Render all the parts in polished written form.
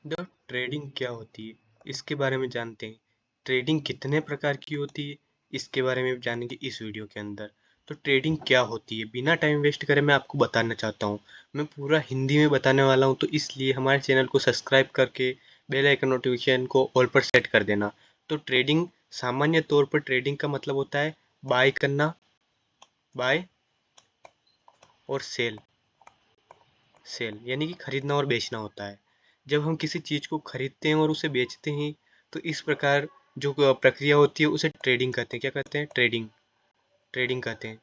The trading क्या होती है इसके बारे में जानते हैं। ट्रेडिंग कितने प्रकार की होती है इसके बारे में भी जानेंगे इस वीडियो के अंदर। तो ट्रेडिंग क्या होती है, बिना टाइम वेस्ट करे मैं आपको बताना चाहता हूँ। मैं पूरा हिंदी में बताने वाला हूँ, तो इसलिए हमारे चैनल को सब्सक्राइब करके बेल आइकन नोटिफिकेशन को ऑल पर सेट कर देना। तो ट्रेडिंग, सामान्य तौर पर ट्रेडिंग का मतलब होता है बाय करना, बाय और सेल। सेल यानी कि खरीदना और बेचना होता है। जब हम किसी चीज़ को खरीदते हैं और उसे बेचते हैं, तो इस प्रकार जो प्रक्रिया होती है उसे ट्रेडिंग कहते हैं। क्या कहते हैं? ट्रेडिंग। ट्रेडिंग कहते हैं।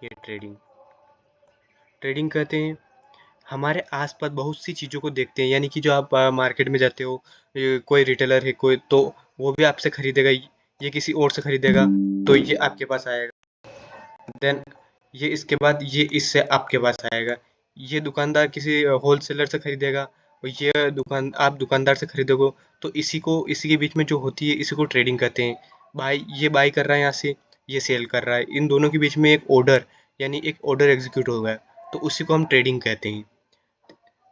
ये ट्रेडिंग, ट्रेडिंग कहते हैं। हमारे आसपास बहुत सी चीज़ों को देखते हैं, यानी कि जो आप मार्केट में जाते हो, कोई रिटेलर है कोई, तो वो भी आपसे खरीदेगा, ये किसी और से खरीदेगा, तो ये आपके पास आएगा। देन ये इसके बाद ये इससे आपके पास आएगा। ये दुकानदार किसी होलसेलर से खरीदेगा, और ये आप दुकानदार से खरीदोगे। तो इसी के बीच में जो होती है, इसी को ट्रेडिंग कहते हैं। ये बाई कर रहा है यहाँ से, ये सेल कर रहा है, इन दोनों के बीच में एक ऑर्डर, यानी एक ऑर्डर एग्जीक्यूट हो गया, तो उसी को हम ट्रेडिंग कहते हैं।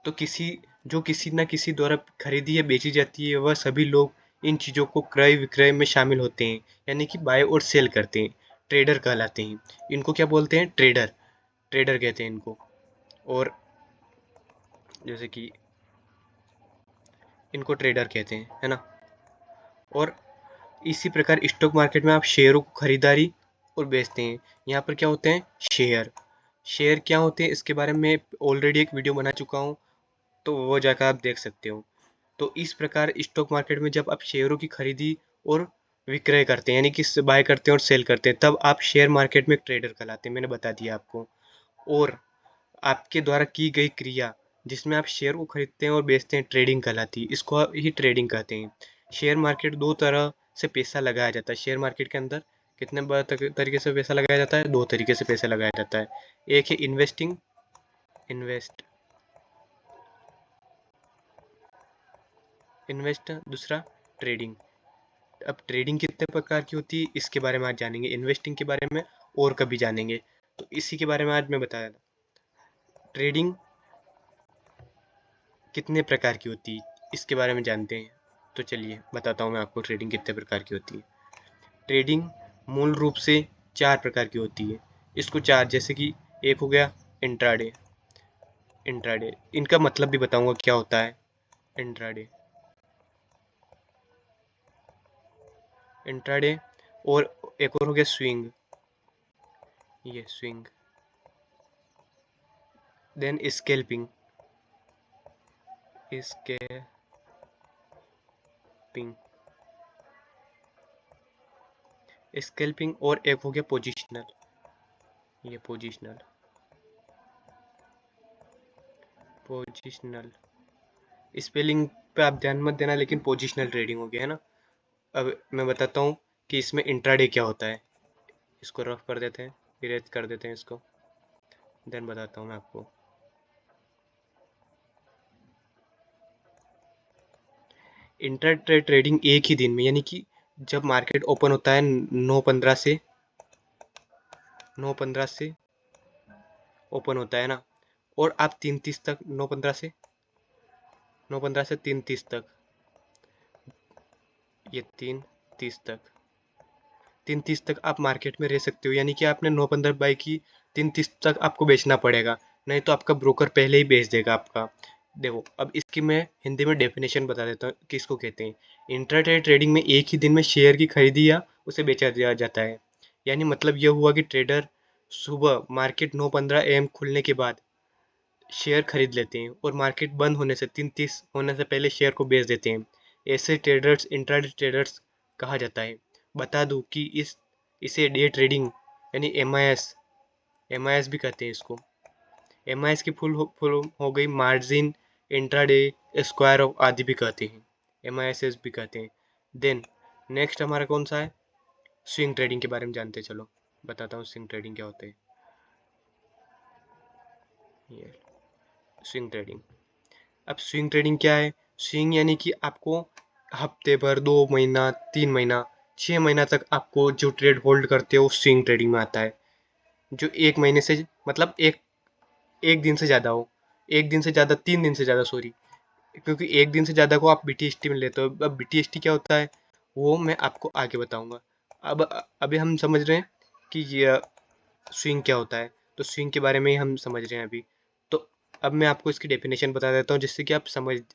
तो किसी न किसी द्वारा खरीदी या बेची जाती है, वह सभी लोग इन चीज़ों को क्रय विक्रय में शामिल होते हैं, यानी कि बाय और सेल करते हैं। ट्रेडर कहलाते हैं। इनको क्या बोलते हैं? ट्रेडर। ट्रेडर कहते हैं इनको। और जैसे कि इनको ट्रेडर कहते हैं, है ना। और इसी प्रकार स्टॉक मार्केट में आप शेयरों को खरीदारी और बेचते हैं। यहाँ पर क्या होते हैं? शेयर। शेयर क्या होते हैं इसके बारे में ऑलरेडी एक वीडियो बना चुका हूँ, तो वो जाकर आप देख सकते हो। तो इस प्रकार स्टॉक मार्केट में जब आप शेयरों की खरीदी और विक्रय करते हैं, यानी कि बाय करते हैं और सेल करते हैं, तब आप शेयर मार्केट में एक ट्रेडर कहलाते हैं। मैंने बता दिया आपको। और आपके द्वारा की गई क्रिया जिसमें आप शेयर को खरीदते हैं और बेचते हैं, ट्रेडिंग कहलाती है। इसको ही ट्रेडिंग कहते हैं। शेयर मार्केट दो तरह से पैसा लगाया जाता है। शेयर मार्केट के अंदर कितने तरीके से पैसा लगाया जाता है? दो तरीके से पैसा लगाया जाता है। एक है इन्वेस्टिंग, इन्वेस्ट इन्वेस्ट दूसरा ट्रेडिंग। अब ट्रेडिंग कितने प्रकार की होती है इसके बारे में आज जानेंगे। इन्वेस्टिंग के बारे में और कभी जानेंगे। तो इसी के बारे में आज मैं बताया था। ट्रेडिंग कितने प्रकार की होती है इसके बारे में जानते हैं। तो चलिए बताता हूँ मैं आपको ट्रेडिंग कितने प्रकार की होती है। ट्रेडिंग मूल रूप से चार प्रकार की होती है। इसको चार, जैसे कि एक हो गया इंट्राडे। इंट्राडे इनका मतलब भी बताऊंगा क्या होता है। Intraday, intraday. और एक और हो गया स्विंग। ये swing. Then scalping. Scalping. Scalping और एक हो गया पोजिशनल। ये पोजिशनल। पोजिशनल स्पेलिंग पे आप ध्यान मत देना, लेकिन पोजिशनल ट्रेडिंग हो गया, है ना। अब मैं बताता हूँ कि इसमें इंट्राडे क्या होता है। इसको रफ कर देते हैं, इरेज कर देते हैं इसको, देन बताता हूँ मैं आपको। इंट्राडे ट्रेडिंग एक ही दिन में, यानी कि जब मार्केट ओपन होता है 9:15 से ओपन होता है ना, और आप 3:30 तक, 9:15 से 3:30 तक, ये 3:30 तक, 3:30 तक आप मार्केट में रह सकते हो। यानी कि आपने 9:15 बाई की, 3:30 तक आपको बेचना पड़ेगा, नहीं तो आपका ब्रोकर पहले ही बेच देगा आपका। देखो, अब इसकी मैं हिंदी में डेफिनेशन बता देता हूँ किसको कहते हैं। इंट्राडे ट्रेडिंग में एक ही दिन में शेयर की खरीदी या उसे बेचा दिया जाता है। यानी मतलब यह हुआ कि ट्रेडर सुबह मार्केट 9:15 AM खुलने के बाद शेयर खरीद लेते हैं, और मार्केट बंद होने से 3:30 होने से पहले शेयर को बेच देते हैं। ऐसे ट्रेडर्स इंट्राडे ट्रेडर्स कहा जाता है। बता दूं कि इसे डे ट्रेडिंग यानी एम आई एस भी कहते हैं इसको। एम आई एस की फुल हो गई मार्जिन इंट्राडे स्क्वायर ऑफ आदि भी कहते हैं, MISS भी कहते हैं। देन नेक्स्ट हमारा कौन सा है? स्विंग ट्रेडिंग के बारे में जानते हैं। चलो बताता हूँ स्विंग ट्रेडिंग क्या होता है। ये स्विंग ट्रेडिंग। अब स्विंग ट्रेडिंग क्या है? स्विंग यानी कि आपको हफ्ते भर, 2 महीना, 3 महीना, 6 महीना तक आपको जो ट्रेड होल्ड करते हो स्विंग ट्रेडिंग में आता है। जो एक महीने से, मतलब एक एक दिन से ज़्यादा हो, एक दिन से ज़्यादा, 3 दिन से ज़्यादा सॉरी, क्योंकि एक दिन से ज़्यादा को आप BTST में लेते हो। अब BTST क्या होता है वो मैं आपको आगे बताऊंगा। अब अभी हम समझ रहे हैं कि ये स्विंग क्या होता है, तो स्विंग के बारे में ही हम समझ रहे हैं अभी। तो अब मैं आपको इसकी डेफिनेशन बता देता हूँ जिससे कि आप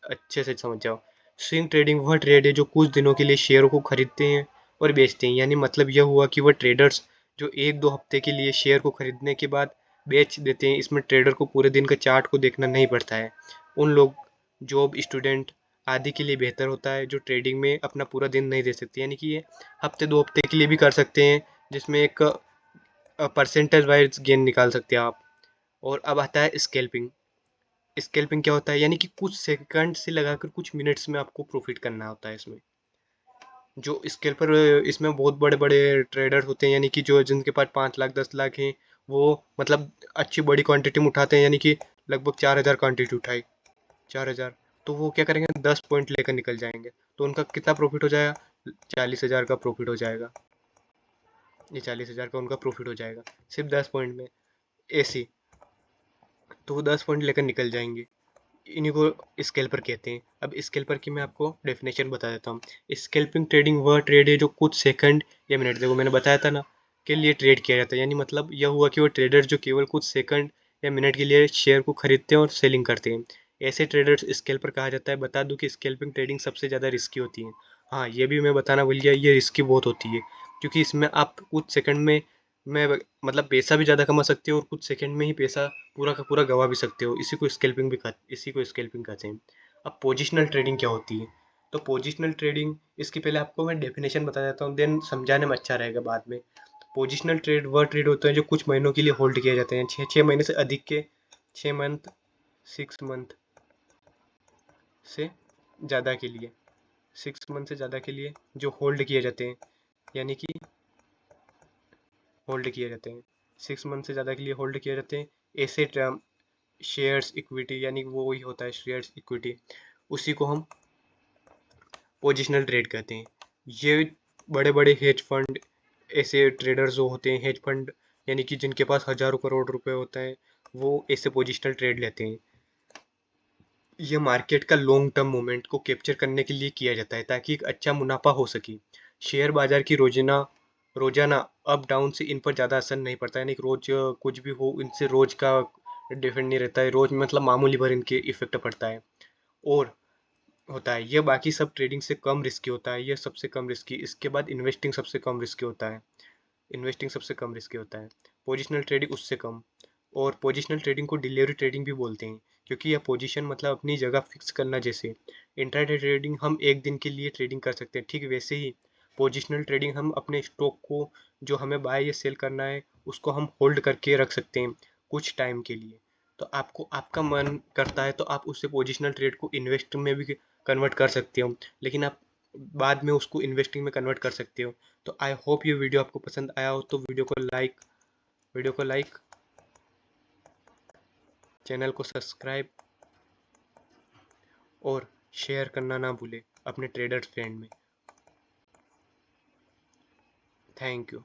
अच्छे से समझ जाओ। स्विंग ट्रेडिंग वह ट्रेड है जो कुछ दिनों के लिए शेयरों को खरीदते हैं और बेचते हैं। यानी मतलब यह हुआ कि वह ट्रेडर्स जो 1-2 हफ्ते के लिए शेयर को खरीदने के बाद बेच देते हैं। इसमें ट्रेडर को पूरे दिन का चार्ट को देखना नहीं पड़ता है। उन लोग जॉब, स्टूडेंट आदि के लिए बेहतर होता है जो ट्रेडिंग में अपना पूरा दिन नहीं दे सकते। यानी कि ये हफ्ते 2 हफ्ते के लिए भी कर सकते हैं, जिसमें एक परसेंटेज वाइज गेन निकाल सकते हैं आप। और अब आता है स्कैल्पिंग। स्कैल्पिंग क्या होता है, यानी कि कुछ सेकंड से लगाकर कुछ मिनट्स में आपको प्रॉफिट करना होता है इसमें। जो स्कैल्पर, इसमें बहुत बड़े बड़े ट्रेडर होते हैं, यानी कि जो जिनके पास 5 लाख 10 लाख हैं, वो मतलब अच्छी बड़ी क्वांटिटी में उठाते हैं, यानी कि लगभग 4,000 क्वांटिटी उठाई, 4,000, तो वो क्या करेंगे 10 पॉइंट लेकर निकल जाएंगे। तो उनका कितना प्रॉफिट हो जाएगा, 40,000 का प्रॉफिट हो जाएगा। ये 40,000 का उनका प्रॉफिट हो जाएगा सिर्फ 10 पॉइंट में, ऐसी। तो वो 10 पॉइंट लेकर निकल जाएंगे। इन्हीं को स्कैल्पर कहते हैं। अब स्कैल्पर की मैं आपको डेफिनेशन बता देता हूँ। स्कैल्पिंग ट्रेडिंग वह ट्रेड है जो कुछ सेकंड या मिनट, देखो मैंने बताया था ना, के लिए ट्रेड किया जाता है। यानी मतलब यह हुआ कि वो ट्रेडर जो केवल कुछ सेकंड या मिनट के लिए शेयर को खरीदते हैं और सेलिंग करते हैं, ऐसे ट्रेडर्स स्कैल्पर कहा जाता है। बता दूं कि स्कैल्पिंग ट्रेडिंग सबसे ज़्यादा रिस्की होती है। हाँ, ये भी मैं बताना भूल गया, ये रिस्की बहुत होती है, क्योंकि इसमें आप कुछ सेकंड में मतलब पैसा भी ज़्यादा कमा सकते हो और कुछ सेकंड में ही पैसा पूरा का पूरा गवा भी सकते हो। इसी को स्कैल्पिंग कहते हैं। अब पोजिशनल ट्रेडिंग क्या होती है, तो पोजिशनल ट्रेडिंग, इसकी पहले आपको मैं डेफिनेशन बता देता हूँ, देन समझाने में अच्छा रहेगा बाद में। पोजिशनल ट्रेड वह ट्रेड होते हैं जो कुछ महीनों के लिए होल्ड किए जाते हैं, 6 महीने से अधिक के, 6 मंथ, 6 मंथ से ज़्यादा के लिए, 6 मंथ से ज़्यादा के लिए जो होल्ड किए जाते हैं, यानी कि होल्ड किए जाते हैं, 6 मंथ से ज़्यादा के लिए होल्ड किए जाते हैं। ऐसे टर्म शेयर्स इक्विटी, यानी वो ही होता है शेयर्स इक्विटी, उसी को हम पोजिशनल ट्रेड कहते हैं। ये बड़े बड़े हेज फंड, ऐसे ट्रेडर्स जो होते हैं हेज फंड, यानी कि जिनके पास हजारों करोड़ रुपए होता है, वो ऐसे पोजिशनल ट्रेड लेते हैं। ये मार्केट का लॉन्ग टर्म मोमेंट को कैप्चर करने के लिए किया जाता है ताकि एक अच्छा मुनाफा हो सके। शेयर बाजार की रोजाना रोजाना अप डाउन से इन पर ज़्यादा असर नहीं पड़ता, यानी कि रोज कुछ भी हो इनसे रोज का डिफरेंट नहीं रहता है। रोज मतलब मामूली भर इनके इफेक्ट पड़ता है और होता है। ये बाकी सब ट्रेडिंग से कम रिस्की होता है, ये सबसे कम रिस्की, इसके बाद इन्वेस्टिंग सबसे कम रिस्की होता है। इन्वेस्टिंग सबसे कम रिस्की होता है, पोजिशनल ट्रेडिंग उससे कम। और पोजिशनल ट्रेडिंग को डिलीवरी ट्रेडिंग भी बोलते हैं, क्योंकि यह पोजीशन मतलब अपनी जगह फिक्स करना। जैसे इंट्राडे ट्रेडिंग हम एक दिन के लिए ट्रेडिंग कर सकते हैं, ठीक वैसे ही पोजिशनल ट्रेडिंग हम अपने स्टॉक को जो हमें बाय या सेल करना है उसको हम होल्ड करके रख सकते हैं कुछ टाइम के लिए। तो आपको आपका मन करता है तो आप उससे पोजिशनल ट्रेड को इन्वेस्ट में भी कन्वर्ट कर सकते हो, लेकिन आप बाद में उसको इन्वेस्टिंग में कन्वर्ट कर सकते हो। तो आई होप ये वीडियो आपको पसंद आया हो, तो वीडियो को लाइक, चैनल को सब्सक्राइब और शेयर करना ना भूले अपने ट्रेडर फ्रेंड में। Thank you.